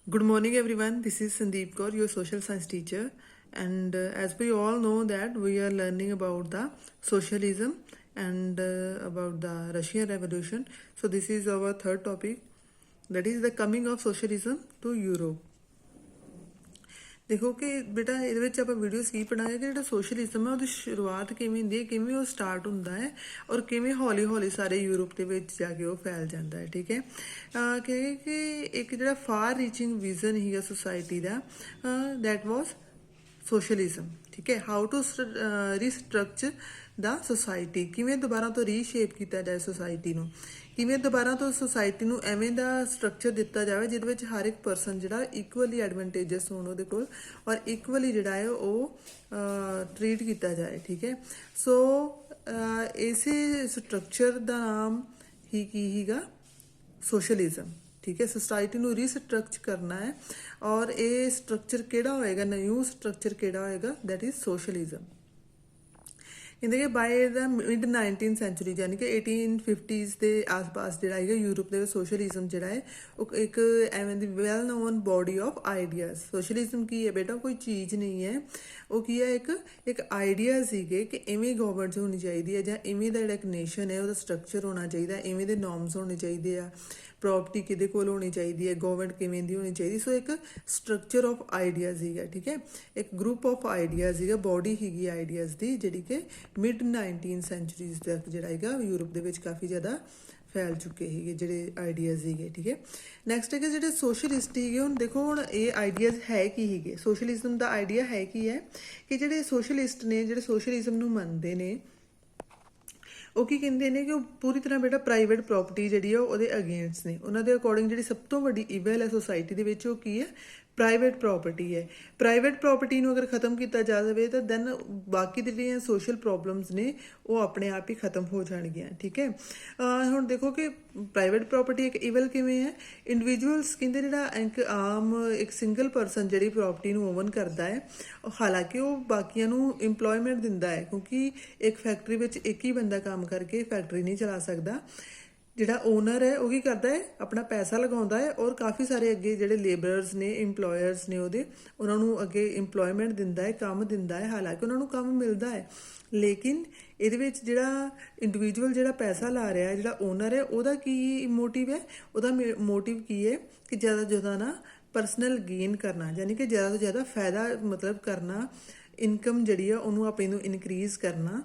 Good morning, everyone. This is Sandeep Kaur, your social science teacher. And as we all know that we are learning about the socialism and about the Russian Revolution. So this is our third topic, that is the coming of socialism to Europe. ਦੇਖੋ ਕਿ ਬੇਟਾ ਇਹਦੇ ਵਿੱਚ ਆਪਾਂ videos ਕੀ ਪੜਾਂਗੇ ਕਿ ਜਿਹੜਾ socialism ਹੈ ਉਹਦੀ ਸ਼ੁਰੂਆਤ ਕਿਵੇਂ ਹੁੰਦੀ ਹੈ, ਕਿਵੇਂ ਉਹ ਸਟਾਰਟ ਹੁੰਦਾ ਹੈ ਔਰ ਕਿਵੇਂ ਹੌਲੀ ਹੌਲੀ ਸਾਰੇ ਯੂਰਪ ਦੇ ਵਿੱਚ ਜਾ ਕੇ ਉਹ ਫੈਲ ਜਾਂਦਾ ਹੈ। ਠੀਕ ਹੈ ਕਿ ਇੱਕ ਜਿਹੜਾ ਫਾਰ ਰੀਚਿੰਗ ਵਿਜ਼ਨ ਸੀਗਾ society the, that was socialism. ਠੀਕ ਹੈ, ਹਾਊ ਟੂ ਰੀਸਟਰਕਚਰ ਦਾ ਸੋਸਾਇਟੀ, ਕਿਵੇਂ ਦੁਬਾਰਾ ਤੋਂ ਰੀਸ਼ੇਪ ਕੀਤਾ ਜਾਏ ਸੋਸਾਇਟੀ ਨੂੰ, ਕਿਵੇਂ ਦੁਬਾਰਾ ਤੋਂ ਸੋਸਾਇਟੀ ਨੂੰ ਐਵੇਂ ਦਾ ਸਟਰਕਚਰ ਦਿੱਤਾ ਜਾਵੇ ਜਿਹਦੇ ਵਿੱਚ ਹਰ ਇੱਕ ਪਰਸਨ ਜਿਹੜਾ ਇਕੁਅਲੀ ਐਡਵਾਂਟੇਜਸ ਹੋਣ ਉਹਦੇ ਕੋਲ ਔਰ ਇਕੁਅਲੀ ਜਿਹੜਾ ਹੈ ਉਹ ਟਰੀਟ ਕੀਤਾ ਜਾਏ। ਠੀਕ ਹੈ, ਸੋ ਇਸੇ ਸਟਰਕਚਰ ਦਾ ਨਾਮ ਹੀ ਕੀ ਹੀਗਾ, ਸੋਸ਼ਲਿਜ਼ਮ। ਠੀਕ ਹੈ, ਸੋਸਾਇਟੀ ਨੂੰ ਰੀਸਟਰਕਚਰ ਕਰਨਾ ਹੈ ਔਰ ਇਹ ਸਟਰਕਚਰ ਕਿਹੜਾ ਹੋਏਗਾ, ਨਿਊ ਸਟਰਕਚਰ ਕਿਹੜਾ ਹੋਏਗਾ, ਦੈਟ ਇਜ਼ ਸੋਸ਼ਲਿਜ਼ਮ। ਕਹਿੰਦੇ ਕਿ ਬਾਏ ਦਾ ਮਿਡ 19th ਸੈਂਚੁਰੀ ਯਾਨੀ ਕਿ 1850s ਦੇ ਆਸ-ਪਾਸ ਜਿਹੜਾ ਹੈਗਾ ਯੂਰਪ ਦੇ ਵਿੱਚ ਸੋਸ਼ਲਿਜ਼ਮ ਜਿਹੜਾ ਹੈ ਉਹ ਇੱਕ ਐਵੇਂ ਦੀ well known body of ideas. Socialism ਕੀ ਹੈ ਬੇਟਾ, ਕੋਈ ਚੀਜ਼ ਨਹੀਂ ਹੈ, ਉਹ ਕੀ ਹੈ ਇੱਕ ਆਈਡੀਆ ਸੀਗੇ ਕਿ ਇਵੇਂ ਗਵਰਨਮੈਂਟ ਹੋਣੀ ਚਾਹੀਦੀ ਹੈ ਜਾਂ ਇਵੇਂ ਦਾ ਜਿਹੜਾ ਇੱਕ ਨੇਸ਼ਨ ਹੈ ਉਹਦਾ ਸਟਰਕਚਰ ਹੋਣਾ ਚਾਹੀਦਾ, ਇਵੇਂ ਦੇ ਨੋਰਮਸ ਹੋਣੇ ਚਾਹੀਦੇ ਆ, ਪ੍ਰੋਪਰਟੀ ਕਿਹਦੇ ਕੋਲ ਹੋਣੀ ਚਾਹੀਦੀ ਹੈ, ਗਵਰਨਮੈਂਟ ਕਿਵੇਂ ਦੀ ਹੋਣੀ ਚਾਹੀਦੀ। ਸੋ ਇੱਕ ਸਟਰਕਚਰ ਆਫ ਆਈਡੀਆਜ਼ ਸੀਗਾ। ਠੀਕ ਹੈ, ਇੱਕ ਗਰੁੱਪ ਆਫ ਆਈਡੀਆਜ਼ ਸੀਗਾ, ਬੋਡੀ ਸੀਗੀ ਆਈਡੀਆਜ਼ ਦੀ ਜਿਹੜੀ ਕਿ ਮਿਡ 19th ਸੈਂਚੁਰੀਜ਼ ਤੱਕ ਜਿਹੜਾ ਹੈਗਾ ਯੂਰਪ ਦੇ ਵਿੱਚ ਕਾਫੀ ਜ਼ਿਆਦਾ ਫੈਲ ਚੁੱਕੇ ਸੀਗੇ ਜਿਹੜੇ ਆਈਡੀਆਜ਼ ਸੀਗੇ। ਠੀਕ ਹੈ, ਨੈਕਸਟ ਹੈਗੇ ਜਿਹੜੇ ਸੋਸ਼ਲਿਸਟ ਸੀਗੇ। ਹੁਣ ਦੇਖੋ ਹੁਣ ਇਹ ਆਈਡੀਆਜ਼ ਹੈ ਕੀ ਸੀਗੇ, ਸੋਸ਼ਲਿਜ਼ਮ ਦਾ ਆਈਡੀਆ ਹੈ ਕੀ ਹੈ ਕਿ ਜਿਹੜੇ ਸੋਸ਼ਲਿਸਟ ਨੇ, ਜਿਹੜੇ ਸੋਸ਼ਲਿਜ਼ਮ ਨੂੰ ਮੰਨਦੇ ਨੇ, ਉਹ ਕੀ ਕਹਿੰਦੇ ਨੇ ਕਿ ਉਹ ਪੂਰੀ ਤਰ੍ਹਾਂ ਬੇਟਾ ਪ੍ਰਾਈਵੇਟ ਪ੍ਰੋਪਰਟੀ ਜਿਹੜੀ ਆ ਉਹਦੇ ਅਗੇਂਸਟ ਨੇ। ਉਹਨਾਂ ਦੇ ਅਕੋਰਡਿੰਗ ਜਿਹੜੀ ਸਭ ਤੋਂ ਵੱਡੀ ਈਵਲ ਹੈ ਸੋਸਾਇਟੀ ਦੇ ਵਿੱਚ ਉਹ ਕੀ ਹੈ, ਪ੍ਰਾਈਵੇਟ ਪ੍ਰੋਪਰਟੀ ਹੈ। ਪ੍ਰਾਈਵੇਟ ਪ੍ਰੋਪਰਟੀ ਨੂੰ ਅਗਰ ਖਤਮ ਕੀਤਾ ਜਾ ਜਾਵੇ ਤਾਂ ਦੈਨ ਬਾਕੀ ਦੇ ਜਿਹੜੀਆਂ ਸੋਸ਼ਲ ਪ੍ਰੋਬਲਮਸ ਨੇ ਉਹ ਆਪਣੇ ਆਪ ਹੀ ਖਤਮ ਹੋ ਜਾਣਗੀਆਂ। ਠੀਕ ਹੈ, ਹੁਣ ਦੇਖੋ ਕਿ ਪ੍ਰਾਈਵੇਟ ਪ੍ਰੋਪਰਟੀ ਇੱਕ ਈਵਲ ਕਿਵੇਂ ਹੈ, ਇੰਡੀਵਿਜੂਅਲਸ ਕਹਿੰਦੇ ਜਿਹੜਾ ਇੱਕ ਆਮ ਇੱਕ ਸਿੰਗਲ ਪਰਸਨ ਜਿਹੜੀ ਪ੍ਰੋਪਰਟੀ ਨੂੰ ਓਵਨ ਕਰਦਾ ਹੈ, ਹਾਲਾਂਕਿ ਉਹ ਬਾਕੀਆਂ ਨੂੰ ਇੰਪਲੋਇਮੈਂਟ ਦਿੰਦਾ ਹੈ ਕਿਉਂਕਿ ਇੱਕ ਫੈਕਟਰੀ ਵਿੱਚ ਇੱਕ ਹੀ ਬੰਦਾ ਕੰਮ ਕਰਕੇ ਫੈਕਟਰੀ ਨਹੀਂ ਚਲਾ ਸਕਦਾ। ਜਿਹੜਾ ਓਨਰ ਹੈ ਉਹ ਕੀ ਕਰਦਾ ਹੈ, ਆਪਣਾ ਪੈਸਾ ਲਗਾਉਂਦਾ ਹੈ ਔਰ ਕਾਫੀ ਸਾਰੇ ਅੱਗੇ ਜਿਹੜੇ ਲੇਬਰਰਸ ਨੇ, ਇੰਪਲੋਇਰਸ ਨੇ ਉਹਦੇ, ਉਹਨਾਂ ਨੂੰ ਅੱਗੇ ਇੰਪਲੋਇਮੈਂਟ ਦਿੰਦਾ ਹੈ, ਕੰਮ ਦਿੰਦਾ ਹੈ, ਹਾਲਾਂਕਿ ਉਹਨਾਂ ਨੂੰ ਕੰਮ ਮਿਲਦਾ ਹੈ। ਲੇਕਿਨ ਇਹਦੇ ਵਿੱਚ ਜਿਹੜਾ ਇੰਡੀਵਿਜੂਅਲ ਜਿਹੜਾ ਪੈਸਾ ਲਾ ਰਿਹਾ ਹੈ, ਜਿਹੜਾ ਓਨਰ ਹੈ, ਉਹਦਾ ਕੀ ਮੋਟਿਵ ਹੈ, ਉਹਦਾ ਮੋਟਿਵ ਕੀ ਹੈ ਕਿ ਜ਼ਿਆਦਾ ਤੋਂ ਜ਼ਿਆਦਾ ਨਾ ਪਰਸਨਲ ਗੇਨ ਕਰਨਾ, ਯਾਨੀ ਕਿ ਜ਼ਿਆਦਾ ਤੋਂ ਜ਼ਿਆਦਾ ਫਾਇਦਾ ਮਤਲਬ ਕਰਨਾ, ਇਨਕਮ ਜਿਹੜੀ ਆ ਉਹਨੂੰ ਆਪਣੀ ਨੂੰ ਇਨਕਰੀਜ਼ ਕਰਨਾ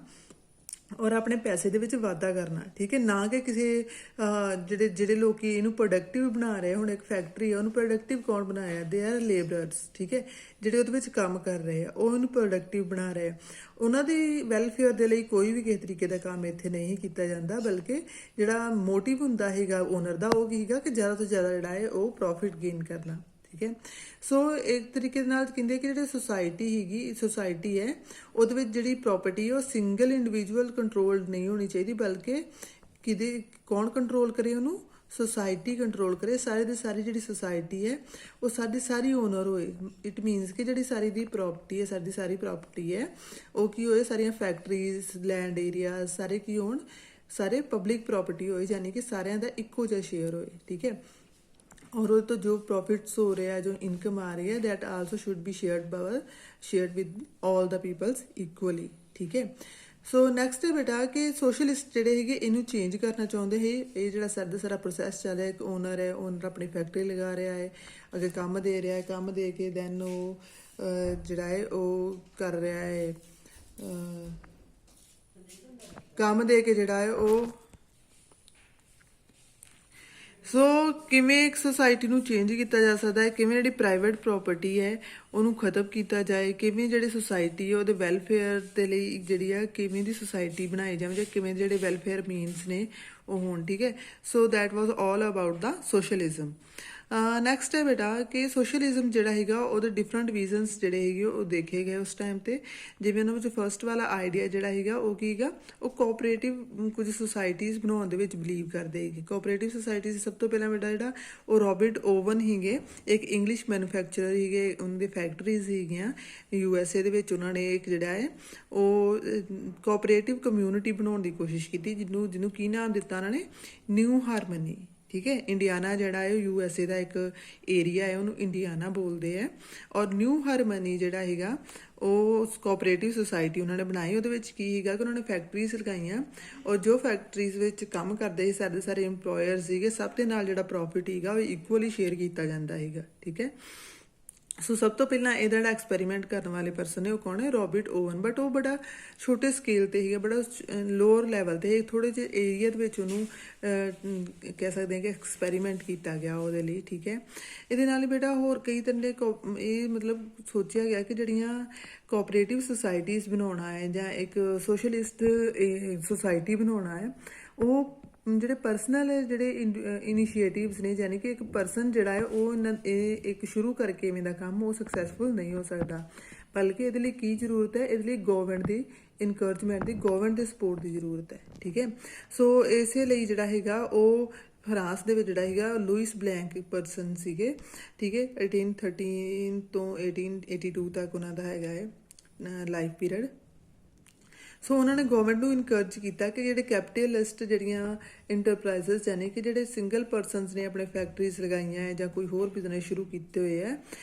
ਔਰ ਆਪਣੇ ਪੈਸੇ ਦੇ ਵਿੱਚ ਵਾਧਾ ਕਰਨਾ। ਠੀਕ ਹੈ, ਨਾ ਕਿ ਕਿਸੇ ਜਿਹੜੇ ਲੋਕੀ ਇਹਨੂੰ ਪ੍ਰੋਡਕਟਿਵ ਬਣਾ ਰਹੇ, ਹੁਣ ਇੱਕ ਫੈਕਟਰੀ ਹੈ ਉਹਨੂੰ ਪ੍ਰੋਡਕਟਿਵ ਕੌਣ ਬਣਾਇਆ, ਦੇ ਆਰ ਲੇਬਰਰਸ। ਠੀਕ ਹੈ, ਜਿਹੜੇ ਉਹਦੇ ਵਿੱਚ ਕੰਮ ਕਰ ਰਹੇ ਆ ਉਹ ਉਹਨੂੰ ਪ੍ਰੋਡਕਟਿਵ ਬਣਾ ਰਹੇ ਆ, ਉਹਨਾਂ ਦੀ ਵੈਲਫੇਅਰ ਦੇ ਲਈ ਕੋਈ ਵੀ ਕਿਸੇ ਤਰੀਕੇ ਦਾ ਕੰਮ ਇੱਥੇ ਨਹੀਂ ਕੀਤਾ ਜਾਂਦਾ, ਬਲਕਿ ਜਿਹੜਾ ਮੋਟਿਵ ਹੁੰਦਾ ਹੈਗਾ ਓਨਰ ਦਾ ਉਹ ਕੀ ਹੈਗਾ ਕਿ ਜ਼ਿਆਦਾ ਤੋਂ ਜ਼ਿਆਦਾ ਜਿਹੜਾ ਹੈ ਉਹ ਪ੍ਰੋਫਿਟ ਗੇਨ ਕਰਨਾ। ਠੀਕ ਹੈ, ਸੋ ਇੱਕ ਤਰੀਕੇ ਦੇ ਨਾਲ ਕਹਿੰਦੇ ਕਿ ਜਿਹੜੀ ਸੋਸਾਇਟੀ ਹੈ ਉਹਦੇ ਵਿੱਚ ਜਿਹੜੀ ਪ੍ਰੋਪਰਟੀ ਉਹ ਸਿੰਗਲ ਇੰਡੀਵਿਜੂਅਲ ਕੰਟਰੋਲਡ ਨਹੀਂ ਹੋਣੀ ਚਾਹੀਦੀ, ਬਲਕਿ ਕੌਣ ਕੰਟਰੋਲ ਕਰੇ ਉਹਨੂੰ, ਸੋਸਾਇਟੀ ਕੰਟਰੋਲ ਕਰੇ। ਸਾਰੇ ਦੀ ਸਾਰੀ ਜਿਹੜੀ ਸੋਸਾਇਟੀ ਹੈ ਉਹ ਸਾਰੀ ਓਨਰ ਹੋਏ। ਇਟ ਮੀਨਸ ਕਿ ਜਿਹੜੀ ਸਾਰੀ ਦੀ ਪ੍ਰੋਪਰਟੀ ਹੈ, ਸਾਰੀ ਪ੍ਰੋਪਰਟੀ ਹੈ ਉਹ ਕੀ ਹੋਏ, ਸਾਰੀਆਂ ਫੈਕਟਰੀਜ਼, ਲੈਂਡ ਏਰੀਆ ਸਾਰੇ ਕੀ ਹੋਣ, ਸਾਰੇ ਪਬਲਿਕ ਪ੍ਰੋਪਰਟੀ ਹੋਏ, ਯਾਨੀ ਕਿ ਸਾਰਿਆਂ ਦਾ ਇੱਕੋ ਜਿਹਾ ਸ਼ੇਅਰ ਹੋਏ। ਠੀਕ ਹੈ, ਔਰ ਉਹ ਤੋਂ ਜੋ ਪ੍ਰੋਫਿਟਸ ਹੋ ਰਿਹਾ, ਜੋ ਇਨਕਮ ਆ ਰਹੀ ਹੈ, that also should be shared with all the peoples equally. ਠੀਕ ਹੈ, ਸੋ ਨੈਕਸਟ ਹੈ ਬੇਟਾ ਕਿ ਸੋਸ਼ਲਿਸਟ ਜਿਹੜੇ ਹੈਗੇ ਇਹਨੂੰ ਚੇਂਜ ਕਰਨਾ ਚਾਹੁੰਦੇ ਹੈ। ਇਹ ਜਿਹੜਾ ਸਾਰਾ ਪ੍ਰੋਸੈਸ ਚੱਲ ਰਿਹਾ, ਇੱਕ ਓਨਰ ਹੈ, ਓਨਰ ਆਪਣੀ ਫੈਕਟਰੀ ਲਗਾ ਰਿਹਾ ਹੈ, ਅੱਗੇ ਕੰਮ ਦੇ ਰਿਹਾ ਹੈ, ਕੰਮ ਦੇ ਕੇ ਦੈਨ ਉਹ ਜਿਹੜਾ ਹੈ ਉਹ ਕਰ ਰਿਹਾ ਹੈ, ਕੰਮ ਦੇ ਕੇ ਜਿਹੜਾ ਹੈ ਉਹ ਸੋ ਕਿਵੇਂ ਇੱਕ ਸੋਸਾਇਟੀ ਨੂੰ ਚੇਂਜ ਕੀਤਾ ਜਾ ਸਕਦਾ ਹੈ, ਕਿਵੇਂ ਜਿਹੜੀ ਪ੍ਰਾਈਵੇਟ ਪ੍ਰੋਪਰਟੀ ਹੈ ਉਹਨੂੰ ਖਤਮ ਕੀਤਾ ਜਾਏ, ਕਿਵੇਂ ਜਿਹੜੀ ਸੋਸਾਇਟੀ ਹੈ ਉਹਦੇ ਵੈਲਫੇਅਰ ਦੇ ਲਈ ਜਿਹੜੀ ਆ ਕਿਵੇਂ ਦੀ ਸੋਸਾਇਟੀ ਬਣਾਈ ਜਾਵੇ ਜਾਂ ਕਿਵੇਂ ਜਿਹੜੇ ਵੈਲਫੇਅਰ ਮੀਨਸ ਨੇ ਉਹ ਹੋਣ। ਠੀਕ ਹੈ, so that was all about the socialism. Next ਹੈ ਬੇਟਾ ਕਿ ਸੋਸ਼ਲਿਜ਼ਮ ਜਿਹੜਾ ਹੈਗਾ ਉਹਦੇ ਡਿਫਰੈਂਟ ਵਿਜ਼ਨਸ ਜਿਹੜੇ ਹੈਗੇ ਉਹ ਦੇਖੇ ਗਏ ਉਸ ਟਾਈਮ 'ਤੇ। ਜਿਵੇਂ ਉਹਨਾਂ ਵਿੱਚ ਫਸਟ ਵਾਲਾ ਆਈਡੀਆ ਜਿਹੜਾ ਹੈਗਾ ਉਹ ਕੀ ਹੈਗਾ, ਉਹ ਕੋਆਪਰੇਟਿਵ ਕੁਝ ਸੁਸਾਇਟੀਜ਼ ਬਣਾਉਣ ਦੇ ਵਿੱਚ ਬਿਲੀਵ ਕਰਦੇ ਹੈਗੇ। ਕੋਆਪਰੇਟਿਵ ਸੁਸਾਇਟੀਜ਼ ਸਭ ਤੋਂ ਪਹਿਲਾਂ ਬੇਟਾ ਜਿਹੜਾ ਉਹ ਰੋਬਰਟ ਓਵਨ ਸੀਗੇ, ਇੱਕ ਇੰਗਲਿਸ਼ ਮੈਨੂਫੈਕਚਰਰ ਸੀਗੇ, ਉਹਨਾਂ ਦੀ ਫੈਕਟਰੀਜ਼ ਸੀਗੀਆਂ USA ਦੇ ਵਿੱਚ। ਉਹਨਾਂ ਨੇ ਇੱਕ ਜਿਹੜਾ ਹੈ ਉਹ ਕੋਆਪਰੇਟਿਵ ਕਮਿਊਨਿਟੀ ਬਣਾਉਣ ਦੀ ਕੋਸ਼ਿਸ਼ ਕੀਤੀ, ਜਿਹਨੂੰ ਕੀ ਨਾਮ ਦਿੱਤਾ ਉਹਨਾਂ ਨੇ, ਨਿਊ ਹਾਰਮਨੀ। ਠੀਕ ਹੈ। ਇੰਡੀਆਨਾ ਜਿਹੜਾ ਹੈ USA ਦਾ ਇੱਕ ਏਰੀਆ ਹੈ, ਉਹਨੂੰ ਇੰਡੀਆਨਾ ਬੋਲਦੇ ਹੈ। ਔਰ ਨਿਊ ਹਾਰਮਨੀ ਜਿਹੜਾ ਹੈਗਾ ਉਹ ਕੋਆਪਰੇਟਿਵ ਸੁਸਾਇਟੀ ਉਹਨਾਂ ਨੇ ਬਣਾਈ। ਉਹਦੇ ਵਿੱਚ ਕੀ ਹੈਗਾ ਕਿ ਉਹਨਾਂ ਨੇ ਫੈਕਟਰੀਜ਼ ਲਗਾਈਆਂ, ਔਰ ਜੋ ਫੈਕਟਰੀਜ਼ ਵਿੱਚ ਕੰਮ ਕਰਦੇ ਸੀ ਸਾਰੇ ਇੰਪਲੋਇਰ ਸੀਗੇ, ਸਭ ਦੇ ਨਾਲ ਜਿਹੜਾ ਪ੍ਰੋਫਿਟ ਹੈਗਾ ਉਹ ਇਕੁਅਲੀ ਸ਼ੇਅਰ ਕੀਤਾ ਜਾਂਦਾ ਹੈਗਾ, ਠੀਕ ਹੈ। ਸੋ ਸਭ ਤੋਂ ਪਹਿਲਾਂ ਇਹਦਾ ਜਿਹੜਾ ਐਕਸਪੈਰੀਮੈਂਟ ਕਰਨ ਵਾਲੇ ਪਰਸਨ ਨੇ ਉਹ ਕੌਣ ਹੈ? Robert oven. ਬਟ ਉਹ ਬੜਾ ਛੋਟੇ ਸਕੇਲ ਤੇ ਸੀਗਾ, ਬੜਾ ਲੋਅਰ ਲੈਵਲ ਤੇ, ਥੋੜੇ ਜਿਹੇ ਏਰੀਆ ਦੇ ਵਿੱਚ ਉਹਨੂੰ ਕਹਿ ਸਕਦੇ ਹਾਂ ਕਿ ਐਕਸਪੈਰੀਮੈਂਟ ਕੀਤਾ ਗਿਆ ਉਹਦੇ ਲਈ, ਠੀਕ ਹੈ। ਇਹਦੇ ਨਾਲ ਬੇਟਾ ਹੋਰ ਕਈ ਤਰ੍ਹਾਂ ਦੇ ਇਹ ਮਤਲਬ ਸੋਚਿਆ ਗਿਆ ਕਿ ਜਿਹੜੀਆਂ ਕੋਆਪਰੇਟਿਵ ਸੁਸਾਇਟੀਜ਼ ਬਣਾਉਣਾ ਹੈ ਜਾਂ ਇੱਕ ਸੋਸ਼ਲਿਸਟ ਸੁਸਾਇਟੀ ਬਣਾਉਣਾ ਹੈ, ਉਹ ਜਿਹੜੇ ਪਰਸਨਲ ਜਿਹੜੇ ਇਨੀਸ਼ੀਏਟਿਵਸ ਨੇ, ਯਾਨੀ ਕਿ ਇੱਕ ਪਰਸਨ ਜਿਹੜਾ ਹੈ ਉਹ ਇਹ ਇੱਕ ਸ਼ੁਰੂ ਕਰਕੇ ਇਵੇਂ ਦਾ ਕੰਮ ਉਹ ਸਕਸੈਸਫੁਲ ਨਹੀਂ ਹੋ ਸਕਦਾ, ਬਲਕਿ ਇਹਦੇ ਲਈ ਕੀ ਜ਼ਰੂਰਤ ਹੈ? ਇਹਦੇ ਲਈ ਗਵਰਨਮੈਂਟ ਦੀ ਇਨਕਰੇਜਮੈਂਟ ਦੀ, ਗਵਰਨਮੈਂਟ ਦੇ ਸਪੋਰਟ ਦੀ ਜ਼ਰੂਰਤ ਹੈ, ਠੀਕ ਹੈ। ਸੋ ਇਸੇ ਲਈ ਜਿਹੜਾ ਹੈਗਾ ਉਹ ਫਰਾਂਸ ਦੇ ਵਿੱਚ ਜਿਹੜਾ ਹੈਗਾ ਲੂਇਸ ਬਲੈਂਕ ਪਰਸਨ ਸੀਗੇ, ਠੀਕ ਹੈ। 1813 ਤੋਂ 1882 ਤੱਕ ਉਹਨਾਂ ਦਾ ਹੈਗਾ ਹੈ ਲਾਈਫ ਪੀਰੀਅਡ। ਸੋ ਉਹਨਾਂ ਨੇ ਗਵਰਨਮੈਂਟ ਨੂੰ ਇਨਕਰੇਜ ਕੀਤਾ ਕਿ ਜਿਹੜੇ ਕੈਪੀਟਲਿਸਟ ਜਿਹੜੀਆਂ ਇੰਟਰਪ੍ਰਾਈਜ਼ਸ ਯਾਨੀ ਕਿ ਜਿਹੜੇ ਸਿੰਗਲ ਪਰਸਨਸ ਨੇ ਆਪਣੇ ਫੈਕਟਰੀਜ਼ ਲਗਾਈਆਂ ਹੈ ਜਾਂ ਕੋਈ ਹੋਰ ਬਿਜ਼ਨਸ ਸ਼ੁਰੂ ਕੀਤੇ ਹੋਏ ਹੈ,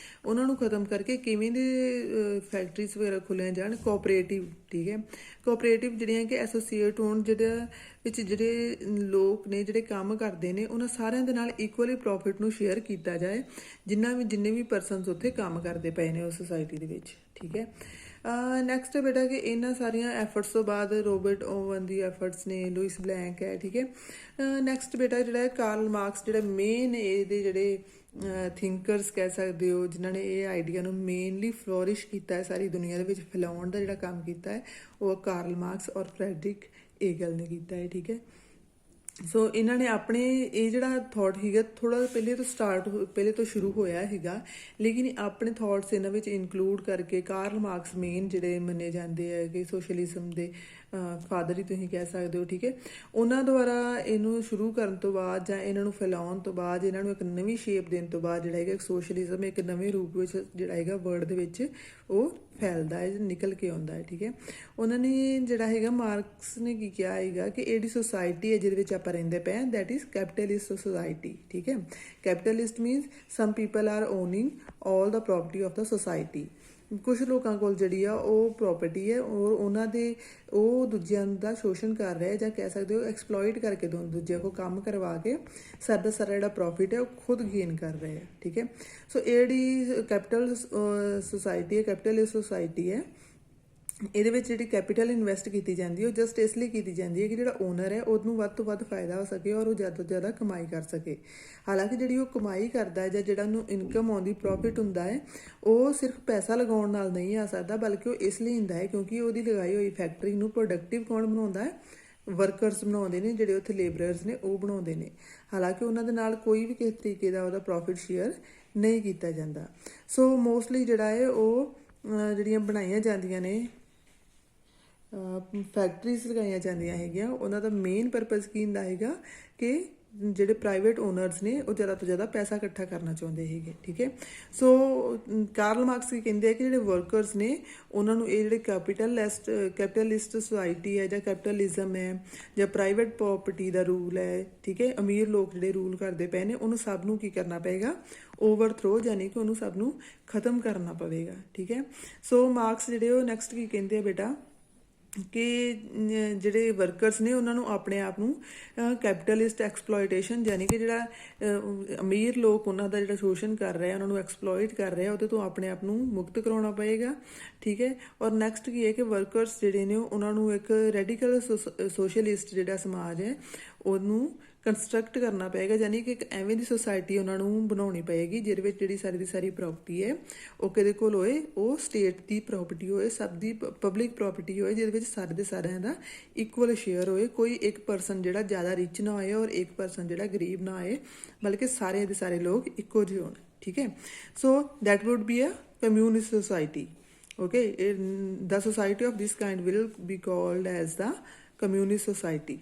ਉਹਨਾਂ ਨੂੰ ਖਤਮ ਕਰਕੇ ਕਿਵੇਂ ਦੇ ਫੈਕਟਰੀਜ਼ ਵਗੈਰਾ ਖੋਲ੍ਹੀਆਂ ਜਾਣ ਕੋਆਪਰੇਟਿਵ, ਠੀਕ ਹੈ। ਕੋਆਪਰੇਟਿਵ ਜਿਹੜੀਆਂ ਕਿ ਐਸੋਸੀਏਟ ਹੋਣ, ਜਿਹੜਾ ਵਿੱਚ ਜਿਹੜੇ ਲੋਕ ਨੇ ਜਿਹੜੇ ਕੰਮ ਕਰਦੇ ਨੇ ਉਹਨਾਂ ਸਾਰਿਆਂ ਦੇ ਨਾਲ ਇਕੁਅਲੀ ਪ੍ਰੋਫਿਟ ਨੂੰ ਸ਼ੇਅਰ ਕੀਤਾ ਜਾਏ, ਜਿੰਨੇ ਵੀ ਪਰਸਨਸ ਉੱਥੇ ਕੰਮ ਕਰਦੇ ਪਏ ਨੇ ਉਸ ਸੁਸਾਇਟੀ ਦੇ ਵਿੱਚ, ਠੀਕ ਹੈ। ਨੈਕਸਟ ਬੇਟਾ ਕਿ ਇਹਨਾਂ ਸਾਰੀਆਂ ਐਫਰਟਸ ਤੋਂ ਬਾਅਦ ਰੋਬਰਟ ਓਵਨ ਦੀ ਐਫਰਟਸ ਨੇ, ਲੂਇਸ ਬਲੈਂਕ ਹੈ, ਠੀਕ ਹੈ। ਨੈਕਸਟ ਬੇਟਾ ਜਿਹੜਾ ਹੈ ਕਾਰਲ ਮਾਰਕਸ, ਜਿਹੜਾ ਮੇਨ ਇਹਦੇ ਜਿਹੜੇ ਥਿੰਕਰਸ ਕਹਿ ਸਕਦੇ ਹੋ ਜਿਨ੍ਹਾਂ ਨੇ ਇਹ ਆਈਡੀਆ ਨੂੰ ਮੇਨਲੀ ਫਲੋਰਿਸ਼ ਕੀਤਾ ਹੈ, ਸਾਰੀ ਦੁਨੀਆ ਦੇ ਵਿੱਚ ਫੈਲਾਉਣ ਦਾ ਜਿਹੜਾ ਕੰਮ ਕੀਤਾ ਹੈ ਉਹ ਕਾਰਲ ਮਾਰਕਸ ਔਰ ਫਰੈਡਰਿਕ ਏਗਲ ਨੇ ਕੀਤਾ ਹੈ, ਠੀਕ ਹੈ। ਸੋ ਇਹਨਾਂ ਨੇ ਆਪਣੇ ਇਹ ਜਿਹੜਾ ਥੋਟ ਸੀਗਾ ਥੋੜਾ ਪਹਿਲੇ ਤੋਂ ਸ਼ੁਰੂ ਹੋਇਆ ਸੀਗਾ, ਲੇਕਿਨ ਆਪਣੇ ਥੋਟਸ ਇਹਨਾਂ ਵਿੱਚ ਇਨਕਲੂਡ ਕਰਕੇ ਕਾਰਲ ਮਾਰਕਸ ਮੇਨ ਜਿਹੜੇ ਮੰਨੇ ਜਾਂਦੇ ਹੈ ਕਿ ਸੋਸ਼ਲਿਜ਼ਮ ਦੇ ਫਾਦਰ ਹੀ ਤੁਸੀਂ ਕਹਿ ਸਕਦੇ ਹੋ, ਠੀਕ ਹੈ। ਉਹਨਾਂ ਦੁਆਰਾ ਇਹਨੂੰ ਸ਼ੁਰੂ ਕਰਨ ਤੋਂ ਬਾਅਦ ਜਾਂ ਇਹਨਾਂ ਨੂੰ ਫੈਲਾਉਣ ਤੋਂ ਬਾਅਦ, ਇਹਨਾਂ ਨੂੰ ਇੱਕ ਨਵੀਂ ਸ਼ੇਪ ਦੇਣ ਤੋਂ ਬਾਅਦ ਜਿਹੜਾ ਹੈਗਾ ਸੋਸ਼ਲਿਜ਼ਮ ਇੱਕ ਨਵੇਂ ਰੂਪ ਵਿੱਚ ਜਿਹੜਾ ਹੈਗਾ ਵਰਲਡ ਦੇ ਵਿੱਚ ਉਹ ਫੈਲਦਾ ਹੈ, ਨਿਕਲ ਕੇ ਆਉਂਦਾ ਹੈ, ਠੀਕ ਹੈ। ਉਹਨਾਂ ਨੇ ਜਿਹੜਾ ਹੈਗਾ ਮਾਰਕਸ ਨੇ ਕੀ ਕਿਹਾ ਹੈਗਾ ਕਿ ਇਹਦੀ ਸੁਸਾਇਟੀ ਹੈ ਜਿਹਦੇ ਵਿੱਚ ਆਪਾਂ ਰਹਿੰਦੇ ਪਏ ਹਾਂ, ਦੈਟ ਇਜ਼ ਕੈਪੀਟਲਿਸਟ ਸੁਸਾਇਟੀ, ਠੀਕ ਹੈ। Capitalist means some people are owing all the property of the society. ਕੁਝ ਲੋਕਾਂ ਕੋਲ ਜਿਹੜੀ ਆ ਉਹ ਪ੍ਰੋਪਰਟੀ ਹੈ ਔਰ ਉਹਨਾਂ ਦੇ ਉਹ ਦੂਜਿਆਂ ਦਾ ਸ਼ੋਸ਼ਣ ਕਰ ਰਿਹਾ ਜਾਂ ਕਹਿ ਸਕਦੇ ਹੋ ਐਕਸਪਲੋਇਟ ਕਰਕੇ ਦੂਜਿਆਂ ਕੋਲ ਕੰਮ ਕਰਵਾ ਕੇ ਸਾਰਾ ਜਿਹੜਾ ਪ੍ਰੋਫਿਟ ਹੈ ਉਹ ਖੁਦ ਗੇਨ ਕਰ ਰਹੇ ਹੈ, ਠੀਕ ਹੈ। ਸੋ ਇਹ ਜਿਹੜੀ ਕੈਪੀਟਲ ਸੁਸਾਇਟੀ ਹੈ, ਕੈਪੀਟਲਿਸਟ ਸੁਸਾਇਟੀ ਹੈ, ਇਹਦੇ ਵਿੱਚ ਜਿਹੜੀ ਕੈਪੀਟਲ ਇਨਵੈਸਟ ਕੀਤੀ ਜਾਂਦੀ ਹੈ ਉਹ ਜਸਟ ਇਸ ਲਈ ਕੀਤੀ ਜਾਂਦੀ ਹੈ ਕਿ ਜਿਹੜਾ ਓਨਰ ਹੈ ਉਹਨੂੰ ਵੱਧ ਤੋਂ ਵੱਧ ਫਾਇਦਾ ਹੋ ਸਕੇ ਔਰ ਉਹ ਜ਼ਿਆਦਾ ਤੋਂ ਜ਼ਿਆਦਾ ਕਮਾਈ ਕਰ ਸਕੇ। ਹਾਲਾਂਕਿ ਜਿਹੜੀ ਉਹ ਕਮਾਈ ਕਰਦਾ ਹੈ ਜਾਂ ਜਿਹੜਾ ਉਹਨੂੰ ਇਨਕਮ ਆਉਂਦੀ, ਪ੍ਰੋਫਿਟ ਹੁੰਦਾ ਹੈ, ਉਹ ਸਿਰਫ ਪੈਸਾ ਲਗਾਉਣ ਨਾਲ ਨਹੀਂ ਆ ਸਕਦਾ, ਬਲਕਿ ਉਹ ਇਸ ਲਈ ਹੁੰਦਾ ਹੈ ਕਿਉਂਕਿ ਉਹਦੀ ਲਗਾਈ ਹੋਈ ਫੈਕਟਰੀ ਨੂੰ ਪ੍ਰੋਡਕਟਿਵ ਕੌਣ ਬਣਾਉਂਦਾ ਹੈ? ਵਰਕਰਸ ਬਣਾਉਂਦੇ ਨੇ, ਜਿਹੜੇ ਉੱਥੇ ਲੇਬਰਰਸ ਨੇ ਉਹ ਬਣਾਉਂਦੇ ਨੇ। ਹਾਲਾਂਕਿ ਉਹਨਾਂ ਦੇ ਨਾਲ ਕੋਈ ਵੀ ਕਿਸੇ ਤਰੀਕੇ ਦਾ ਉਹਦਾ ਪ੍ਰੋਫਿਟ ਸ਼ੇਅਰ ਨਹੀਂ ਕੀਤਾ ਜਾਂਦਾ। ਸੋ ਮੋਸਟਲੀ ਜਿਹੜਾ ਹੈ ਉਹ ਜਿਹੜੀਆਂ ਬਣਾਈਆਂ ਜਾਂਦੀਆਂ ਨੇ ਫੈਕਟਰੀਜ਼ ਲਗਾਈਆਂ ਜਾਂਦੀਆਂ ਹੈਗੀਆਂ, ਉਹਨਾਂ ਦਾ ਮੇਨ ਪਰਪਸ ਕੀ ਹੁੰਦਾ ਹੈਗਾ ਕਿ ਜਿਹੜੇ ਪ੍ਰਾਈਵੇਟ ਓਨਰਸ ਨੇ ਉਹ ਜ਼ਿਆਦਾ ਤੋਂ ਜ਼ਿਆਦਾ ਪੈਸਾ ਇਕੱਠਾ ਕਰਨਾ ਚਾਹੁੰਦੇ ਹੈਗੇ, ਠੀਕ ਹੈ। ਸੋ ਕਾਰਲ ਮਾਰਕਸ ਕੀ ਕਹਿੰਦੇ ਆ ਕਿ ਜਿਹੜੇ ਵਰਕਰਸ ਨੇ ਉਹਨਾਂ ਨੂੰ ਇਹ ਜਿਹੜੇ ਕੈਪੀਟਲਿਸਟ ਸੁਸਾਇਟੀ ਹੈ ਜਾਂ ਕੈਪੀਟਲਿਜ਼ਮ ਹੈ ਜਾਂ ਪ੍ਰਾਈਵੇਟ ਪ੍ਰੋਪਰਟੀ ਦਾ ਰੂਲ ਹੈ, ਠੀਕ ਹੈ, ਅਮੀਰ ਲੋਕ ਜਿਹੜੇ ਰੂਲ ਕਰਦੇ ਪਏ ਨੇ ਉਹਨੂੰ ਸਭ ਨੂੰ ਕੀ ਕਰਨਾ ਪਏਗਾ? ਓਵਰਥਰੋ, ਯਾਨੀ ਕਿ ਉਹਨੂੰ ਸਭ ਨੂੰ ਖਤਮ ਕਰਨਾ ਪਵੇਗਾ, ਠੀਕ ਹੈ। ਸੋ ਮਾਰਕਸ ਜਿਹੜੇ ਉਹ ਨੈਕਸਟ ਕੀ ਕਹਿੰਦੇ ਆ ਬੇਟਾ ਕਿ ਜਿਹੜੇ ਵਰਕਰਸ ਨੇ ਉਹਨਾਂ ਨੂੰ ਆਪਣੇ ਆਪ ਨੂੰ ਕੈਪੀਟਲਿਸਟ ਐਕਸਪਲੋਇਟੇਸ਼ਨ ਯਾਨੀ ਕਿ ਜਿਹੜਾ ਅਮੀਰ ਲੋਕ ਉਹਨਾਂ ਦਾ ਜਿਹੜਾ ਸ਼ੋਸ਼ਣ ਕਰ ਰਿਹਾ, ਉਹਨਾਂ ਨੂੰ ਐਕਸਪਲੋਇਟ ਕਰ ਰਿਹਾ, ਉਹਦੇ ਤੋਂ ਆਪਣੇ ਆਪ ਨੂੰ ਮੁਕਤ ਕਰਾਉਣਾ ਪਏਗਾ, ਠੀਕ ਹੈ। ਔਰ ਨੈਕਸਟ ਕੀ ਹੈ ਕਿ ਵਰਕਰਸ ਜਿਹੜੇ ਨੇ ਉਹਨਾਂ ਨੂੰ ਇੱਕ ਰੈਡੀਕਲ ਸੋਸ਼ਲਿਸਟ ਜਿਹੜਾ ਸਮਾਜ ਹੈ ਉਹਨੂੰ ਕੰਸਟਰਕਟ ਕਰਨਾ ਪਏਗਾ, ਯਾਨੀ ਕਿ ਇੱਕ ਐਵੇਂ ਦੀ ਸੁਸਾਇਟੀ ਉਹਨਾਂ ਨੂੰ ਬਣਾਉਣੀ ਪਏਗੀ ਜਿਹਦੇ ਵਿੱਚ ਜਿਹੜੀ ਸਾਰੀ ਦੀ ਸਾਰੀ ਪ੍ਰੋਪਰਟੀ ਹੈ ਉਹ ਕਿਹਦੇ ਕੋਲ ਹੋਏ? ਉਹ ਸਟੇਟ ਦੀ ਪ੍ਰੋਪਰਟੀ ਹੋਏ, ਸਭ ਦੀ ਪਬਲਿਕ ਪ੍ਰੋਪਰਟੀ ਹੋਏ, ਜਿਹਦੇ ਵਿੱਚ ਸਾਰੇ ਦੇ ਸਾਰਿਆਂ ਦਾ ਇਕੁਅਲ ਸ਼ੇਅਰ ਹੋਏ। ਕੋਈ ਇੱਕ ਪਰਸਨ ਜਿਹੜਾ ਜ਼ਿਆਦਾ ਰਿਚ ਨਾ ਹੋਏ ਔਰ ਇੱਕ ਪਰਸਨ ਜਿਹੜਾ ਗਰੀਬ ਨਾ ਹੋਏ, ਬਲਕਿ ਸਾਰੇ ਦੇ ਸਾਰੇ ਲੋਕ ਇੱਕੋ ਜਿਹੇ ਹੋਣ, ਠੀਕ ਹੈ। So that would be a communist society, okay. The society of this kind will be called as the communist society.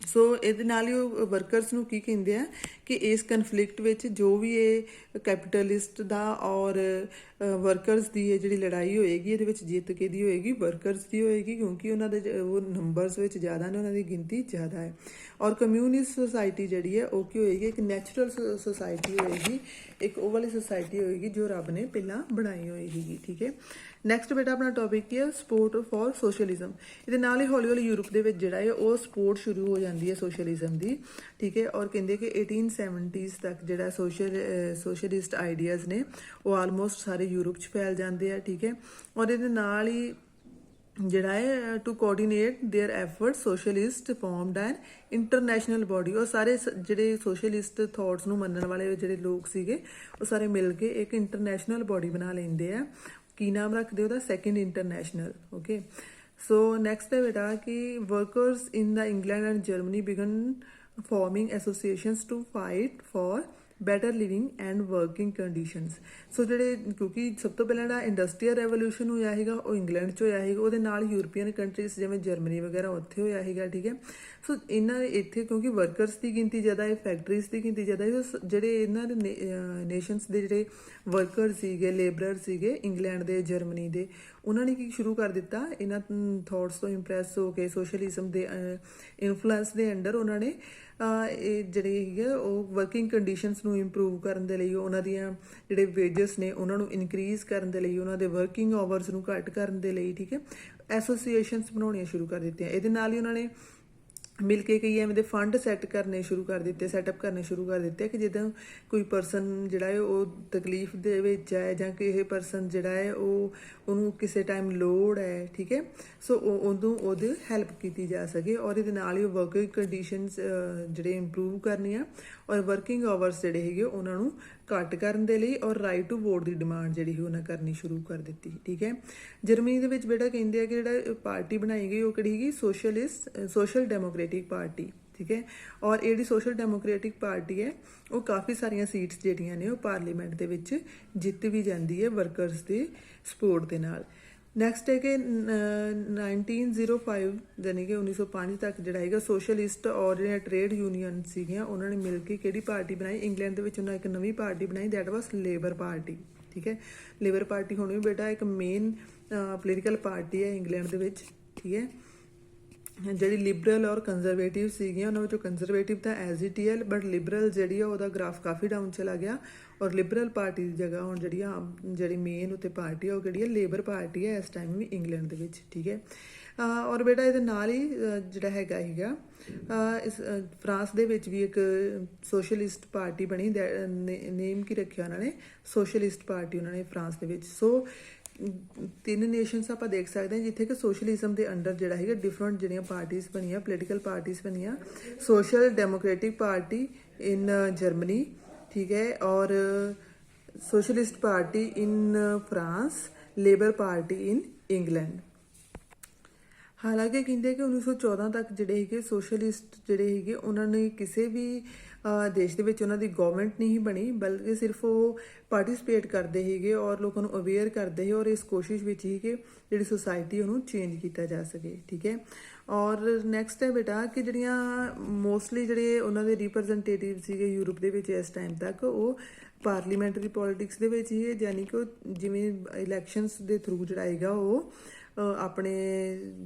ਸੋ ਇਹਦੇ ਨਾਲ ਹੀ ਉਹ ਵਰਕਰਸ ਨੂੰ ਕੀ ਕਹਿੰਦੇ ਆ ਕਿ ਇਸ ਕਨਫਲਿਕਟ ਵਿੱਚ ਜੋ ਵੀ ਇਹ ਕੈਪੀਟਲਿਸਟ ਦਾ ਔਰ ਵਰਕਰਸ ਦੀ ਇਹ ਜਿਹੜੀ ਲੜਾਈ ਹੋਏਗੀ ਇਹਦੇ ਵਿੱਚ ਜਿੱਤ ਕਿਹਦੀ ਹੋਏਗੀ, ਵਰਕਰਸ ਦੀ ਹੋਏਗੀ, ਕਿਉਂਕਿ ਉਹਨਾਂ ਦੇ ਉਹ ਨੰਬਰਸ ਵਿੱਚ ਜ਼ਿਆਦਾ ਨੇ, ਉਹਨਾਂ ਦੀ ਗਿਣਤੀ ਜ਼ਿਆਦਾ ਹੈ। ਔਰ ਕਮਿਊਨਿਸਟ ਸੁਸਾਇਟੀ ਜਿਹੜੀ ਹੈ ਉਹ ਕੀ ਹੋਏਗੀ, ਇੱਕ ਨੈਚੁਰਲ ਸੁਸਾਇਟੀ ਹੋਏਗੀ, ਇੱਕ ਉਹ ਵਾਲੀ ਸੁਸਾਇਟੀ ਹੋਏਗੀ ਜੋ ਰੱਬ ਨੇ ਪਹਿਲਾਂ ਬਣਾਈ ਹੋਏਗੀ। ਠੀਕ ਹੈ, ਨੈਕਸਟ ਬੇਟਾ ਆਪਣਾ ਟੌਪਿਕ ਕੀ ਹੈ, ਸਪੋਰਟ ਫॉर ਸੋਸ਼ਲਿਜ਼ਮ। ਇਹਦੇ ਨਾਲ ਹੀ ਹੌਲੀ ਹੌਲੀ ਯੂਰਪ ਦੇ ਵਿੱਚ ਜਿਹੜਾ ਹੈ ਉਹ ਸਪੋਰਟ ਸ਼ੁਰੂ ਹੋ ਜਾਂਦੀ ਹੈ ਸੋਸ਼ਲਿਜ਼ਮ ਦੀ। ਠੀਕ ਹੈ, ਔਰ ਕਹਿੰਦੇ ਕਿ 1870s ਤੱਕ ਜਿਹੜਾ ਸੋਸ਼ਲਿਸਟ ਆਈਡੀਆਜ਼ ਨੇ ਉਹ ਆਲਮੋਸਟ ਸਾਰੇ ਯੂਰਪ 'ਚ ਫੈਲ ਜਾਂਦੇ ਆ। ਠੀਕ ਹੈ, ਔਰ ਇਹਦੇ ਨਾਲ ਹੀ ਜਿਹੜਾ ਹੈ to coordinate their effort socialist formed an international body. ਉਹ ਸਾਰੇ ਜਿਹੜੇ ਸੋਸ਼ਲਿਸਟ ਥਾਟਸ ਨੂੰ ਮੰਨਣ ਵਾਲੇ ਜਿਹੜੇ ਲੋਕ ਸੀਗੇ ਉਹ ਸਾਰੇ ਮਿਲ ਕੇ ਇੱਕ ਇੰਟਰਨੈਸ਼ਨਲ ਬੋਡੀ ਬਣਾ ਲੈਂਦੇ ਆ। ਕੀ ਨਾਮ ਰੱਖਦੇ ਉਹਦਾ, second international. Okay, so next ਹੈ ਬੇਟਾ ਕਿ workers in the England and Germany begin forming associations to fight for better living and working conditions। ਸੋ ਜਿਹੜੇ ਕਿਉਂਕਿ ਸਭ ਤੋਂ ਪਹਿਲਾਂ ਜਿਹੜਾ ਇੰਡਸਟਰੀਅਲ ਰੈਵੋਲੂਸ਼ਨ ਹੋਇਆ ਹੈਗਾ ਉਹ ਇੰਗਲੈਂਡ 'ਚ ਹੋਇਆ ਹੈਗਾ, ਉਹਦੇ ਨਾਲ ਯੂਰਪੀਅਨ ਕੰਟਰੀਜ਼ ਜਿਵੇਂ ਜਰਮਨੀ ਵਗੈਰਾ ਉੱਥੇ ਹੋਇਆ ਹੈਗਾ। ਠੀਕ ਹੈ, ਸੋ ਇਹਨਾਂ ਇੱਥੇ ਕਿਉਂਕਿ ਵਰਕਰਸ ਦੀ ਗਿਣਤੀ ਜ਼ਿਆਦਾ ਹੈ, ਫੈਕਟਰੀਜ਼ ਦੀ ਗਿਣਤੀ ਜ਼ਿਆਦਾ ਹੈ, ਜਿਹੜੇ ਇਹਨਾਂ ਦੇ ਨੇਸ਼ਨਸ ਦੇ ਜਿਹੜੇ ਵਰਕਰ ਸੀਗੇ, ਲੇਬਰਰ ਸੀਗੇ ਇੰਗਲੈਂਡ ਦੇ, ਜਰਮਨੀ ਦੇ, ਉਹਨਾਂ ਨੇ ਕੀ ਸ਼ੁਰੂ ਕਰ ਦਿੱਤਾ, ਇਹਨਾਂ ਥਾਟਸ ਤੋਂ ਇੰਪ੍ਰੈਸ ਹੋ ਕੇ ਸੋਸ਼ਲਿਜ਼ਮ ਦੇ ਇਨਫਲੂਐਂਸ ਦੇ ਅੰਡਰ ਉਹਨਾਂ ਨੇ ਇਹ ਜਿਹੜੇ ਹੈਗੇ ਉਹ ਵਰਕਿੰਗ ਕੰਡੀਸ਼ਨਸ ਨੂੰ ਇੰਪਰੂਵ ਕਰਨ ਦੇ ਲਈ, ਉਹਨਾਂ ਦੀਆਂ ਜਿਹੜੇ ਵੇਜਸ ਨੇ ਉਹਨਾਂ ਨੂੰ ਇਨਕਰੀਜ਼ ਕਰਨ ਦੇ ਲਈ, ਉਹਨਾਂ ਦੇ ਵਰਕਿੰਗ ਆਵਰਸ ਨੂੰ ਘੱਟ ਕਰਨ ਦੇ ਲਈ, ਠੀਕ ਹੈ, ਐਸੋਸੀਏਸ਼ਨਸ ਬਣਾਉਣੀਆਂ ਸ਼ੁਰੂ ਕਰ ਦਿੱਤੀਆਂ। ਇਹਦੇ ਨਾਲ ਹੀ ਉਹਨਾਂ ਨੇ ਮਿਲ ਕੇ ਕਈ ਐਵੇਂ ਦੇ ਫੰਡ ਸੈੱਟ ਕਰਨੇ ਸ਼ੁਰੂ ਕਰ ਦਿੱਤੇ, ਸੈਟਅਪ ਕਰਨੇ ਸ਼ੁਰੂ ਕਰ ਦਿੱਤੇ ਕਿ ਜਿੱਦਾਂ ਕੋਈ ਪਰਸਨ ਜਿਹੜਾ ਹੈ ਉਹ ਤਕਲੀਫ ਦੇ ਵਿੱਚ ਹੈ ਜਾਂ ਕਿਸੇ ਪਰਸਨ ਜਿਹੜਾ ਹੈ ਉਹਨੂੰ ਕਿਸੇ ਟਾਈਮ ਲੋੜ ਹੈ, ਠੀਕ ਹੈ, ਸੋ ਉਦੋਂ ਉਹਦੀ ਹੈਲਪ ਕੀਤੀ ਜਾ ਸਕੇ। ਔਰ ਇਹਦੇ ਨਾਲ ਹੀ ਵਰਕਿੰਗ ਕੰਡੀਸ਼ਨਸ ਜਿਹੜੇ ਇੰਪਰੂਵ ਕਰਨੀਆਂ ਔਰ ਵਰਕਿੰਗ ਆਵਰਸ ਜਿਹੜੇ ਹੈਗੇ ਉਹਨਾਂ ਨੂੰ ਘੱਟ ਕਰਨ ਦੇ ਲਈ ਔਰ right to vote the demand ਜਿਹੜੀ ਉਹਨਾਂ ਕਰਨੀ ਸ਼ੁਰੂ ਕਰ ਦਿੱਤੀ। ਠੀਕ ਹੈ, ਜਰਮਨੀ ਦੇ ਵਿੱਚ ਬੇਟਾ ਕਹਿੰਦੇ ਆ ਕਿ ਜਿਹੜਾ ਪਾਰਟੀ ਬਣਾਈ ਗਈ ਉਹ ਕਿਹੜੀ ਹੈਗੀ, ਸੋਸ਼ਲ ਡੈਮੋਕ੍ਰੈਟਿਕ ਪਾਰਟੀ। ਠੀਕ ਹੈ, ਔਰ ਇਹ ਜਿਹੜੀ ਸੋਸ਼ਲ ਡੈਮੋਕ੍ਰੈਟਿਕ ਪਾਰਟੀ ਹੈ ਉਹ ਕਾਫੀ ਸਾਰੀਆਂ ਸੀਟਸ ਜਿਹੜੀਆਂ ਨੇ ਉਹ ਪਾਰਲੀਮੈਂਟ ਦੇ ਵਿੱਚ ਜਿੱਤ ਵੀ ਜਾਂਦੀ ਹੈ ਵਰਕਰਸ ਦੇ ਸਪੋਰਟ ਦੇ ਨਾਲ। ਨੈਕਸਟ ਹੈ ਕਿ 1905 ਯਾਨੀ ਕਿ 1905 ਤੱਕ ਜਿਹੜਾ ਹੈਗਾ ਸੋਸ਼ਲਿਸਟ ਔਰ ਜਿਹੜੀਆਂ ਟ੍ਰੇਡ ਯੂਨੀਅਨ ਸੀਗੀਆਂ ਉਹਨਾਂ ਨੇ ਮਿਲ ਕੇ ਕਿਹੜੀ ਪਾਰਟੀ ਬਣਾਈ, ਇੰਗਲੈਂਡ ਦੇ ਵਿੱਚ ਉਹਨਾਂ ਇੱਕ ਨਵੀਂ ਪਾਰਟੀ ਬਣਾਈ, ਦੈਟ ਵਾਸ ਲੇਬਰ ਪਾਰਟੀ। ਠੀਕ ਹੈ, ਲੇਬਰ ਪਾਰਟੀ ਹੁਣ ਵੀ ਬੇਟਾ ਇੱਕ ਮੇਨ ਪੋਲੀਟੀਕਲ ਪਾਰਟੀ ਹੈ ਇੰਗਲੈਂਡ ਦੇ ਵਿੱਚ। ਠੀਕ ਹੈ, ਜਿਹੜੀ ਲਿਬਰਲ ਔਰ ਕੰਜ਼ਰਵੇਟਿਵ ਸੀਗੀਆਂ ਉਹਨਾਂ ਵਿੱਚੋਂ ਕੰਜ਼ਰਵੇਟਿਵ ਤਾਂ ਐਜ਼ ਇਟ ਹੀ ਹੈ, ਬਟ ਲਿਬਰਲ ਜਿਹੜੀ ਆ ਉਹਦਾ ਗ੍ਰਾਫ ਕਾਫੀ ਡਾਊਨ ਚਲਾ ਗਿਆ ਔਰ ਲਿਬਰਲ ਪਾਰਟੀ ਦੀ ਜਗ੍ਹਾ ਹੁਣ ਜਿਹੜੀ ਮੇਨ ਉੱਤੇ ਪਾਰਟੀ ਆ ਉਹ ਕਿਹੜੀ ਹੈ, ਲੇਬਰ ਪਾਰਟੀ ਹੈ ਇਸ ਟਾਈਮ ਵੀ ਇੰਗਲੈਂਡ ਦੇ ਵਿੱਚ। ਠੀਕ ਹੈ, ਔਰ ਬੇਟਾ ਇਹਦੇ ਨਾਲ ਹੀ ਜਿਹੜਾ ਹੈਗਾ ਇਸ ਫਰਾਂਸ ਦੇ ਵਿੱਚ ਵੀ ਇੱਕ ਸੋਸ਼ਲਿਸਟ ਪਾਰਟੀ ਬਣੀ, ਨੇਮ ਕੀ ਰੱਖਿਆ ਉਹਨਾਂ ਨੇ, ਸੋਸ਼ਲਿਸਟ ਪਾਰਟੀ ਉਹਨਾਂ ਨੇ ਫਰਾਂਸ ਦੇ ਵਿੱਚ। ਸੋ 3 ਨੇਸ਼ਨਸ ਆਪਾਂ ਦੇਖ ਸਕਦੇ ਹਾਂ ਜਿੱਥੇ ਕਿ ਸੋਸ਼ਲਿਜ਼ਮ ਦੇ ਅੰਡਰ ਜਿਹੜਾ ਹੈਗਾ ਡਿਫਰੈਂਟ ਜਿਹੜੀਆਂ ਪਾਰਟੀਜ਼ ਬਣੀਆਂ, ਪੋਲੀਟੀਕਲ ਪਾਰਟੀਜ਼ ਬਣੀਆਂ, ਸੋਸ਼ਲ ਡੈਮੋਕ੍ਰੈਟਿਕ ਪਾਰਟੀ ਇਨ ਜਰਮਨੀ, ਠੀਕ ਹੈ, ਔਰ socialist party in France, labour party in England. ਹਾਲਾਂਕਿ ਕਹਿੰਦੇ ਕਿ 1914 ਤੱਕ ਜਿਹੜੇ ਹੈਗੇ ਸੋਸ਼ਲਿਸਟ ਜਿਹੜੇ ਹੈਗੇ ਉਹਨਾਂ ਨੇ ਕਿਸੇ ਵੀ ਦੇਸ਼ ਦੇ ਵਿੱਚ ਉਹਨਾਂ ਦੀ ਗਵਰਨਮੈਂਟ ਨਹੀਂ ਬਣੀ, ਬਲਕਿ ਸਿਰਫ ਉਹ ਪਾਰਟਿਸਿਪੇਟ ਕਰਦੇ ਹੈਗੇ ਔਰ ਲੋਕਾਂ ਨੂੰ ਅਵੇਅਰ ਕਰਦੇ ਹੈ ਔਰ ਇਸ ਕੋਸ਼ਿਸ਼ ਵਿੱਚ ਹੀ ਕਿ ਜਿਹੜੀ ਸੁਸਾਇਟੀ ਉਹਨੂੰ ਚੇਂਜ ਕੀਤਾ ਜਾ ਸਕੇ। ਠੀਕ ਹੈ, ਔਰ ਨੈਕਸਟ ਹੈ ਬੇਟਾ ਕਿ ਜਿਹੜੀਆਂ ਮੋਸਟਲੀ ਜਿਹੜੇ ਉਹਨਾਂ ਦੇ ਰਿਪਰੈਜ਼ੈਂਟੇਟਿਵ ਸੀਗੇ ਯੂਰਪ ਦੇ ਵਿੱਚ ਇਸ ਟਾਈਮ ਤੱਕ ਉਹ ਪਾਰਲੀਮੈਂਟਰੀ ਪੋਲਿਟਿਕਸ ਦੇ ਵਿੱਚ ਹੀ, ਯਾਨੀ ਕਿ ਉਹ ਜਿਵੇਂ ਇਲੈਕਸ਼ਨਸ ਦੇ ਥਰੂ ਜਿਹੜਾ ਹੈਗਾ ਉਹ ਆਪਣੇ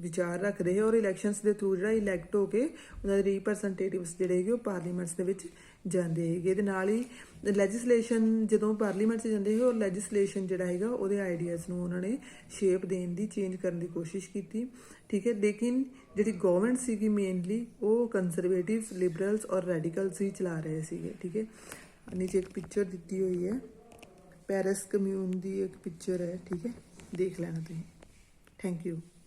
ਵਿਚਾਰ ਰੱਖਦੇ ਹੈ ਔਰ ਇਲੈਕਸ਼ਨਸ ਦੇ ਥਰੂ ਜਿਹੜਾ ਇਲੈਕਟ ਹੋ ਕੇ ਉਹਨਾਂ ਦੇ ਰਿਪਰੈਜ਼ੈਂਟੇਟਿਵਸ ਜਿਹੜੇ ਹੈਗੇ ਉਹ ਪਾਰਲੀਮੈਂਟਸ ਦੇ ਵਿੱਚ ਜਾਂਦੇ ਹੈਗੇ। ਇਹਦੇ ਨਾਲ ਹੀ ਲੈਜਿਸਲੇਸ਼ਨ ਜਦੋਂ ਪਾਰਲੀਮੈਂਟ 'ਚ ਜਾਂਦੇ ਹੈ ਔਰ ਲੈਜਿਸਲੇਸ਼ਨ ਜਿਹੜਾ ਹੈਗਾ ਉਹਦੇ ਆਈਡੀਆਜ਼ ਨੂੰ ਉਹਨਾਂ ਨੇ ਸ਼ੇਪ ਦੇਣ ਦੀ, ਚੇਂਜ ਕਰਨ ਦੀ ਕੋਸ਼ਿਸ਼ ਕੀਤੀ। ਠੀਕ ਹੈ, ਲੇਕਿਨ ਜਿਹੜੀ ਗਵਰਨਮੈਂਟ ਸੀਗੀ ਮੇਨਲੀ ਉਹ ਕੰਜ਼ਰਵੇਟਿਵਸ, ਲਿਬਰਲਸ ਔਰ ਰੈਡੀਕਲਸ ਹੀ ਚਲਾ ਰਹੇ ਸੀਗੇ। ਠੀਕ ਹੈ, ਨੀਚੇ ਇੱਕ ਪਿਕਚਰ ਦਿੱਤੀ ਹੋਈ ਹੈ, ਪੈਰਿਸ ਕਮਿਊਨ ਦੀ ਇੱਕ ਪਿਕਚਰ ਹੈ। ਠੀਕ ਹੈ, ਦੇਖ ਲੈਣਾ ਤੁਸੀਂ। Thank you.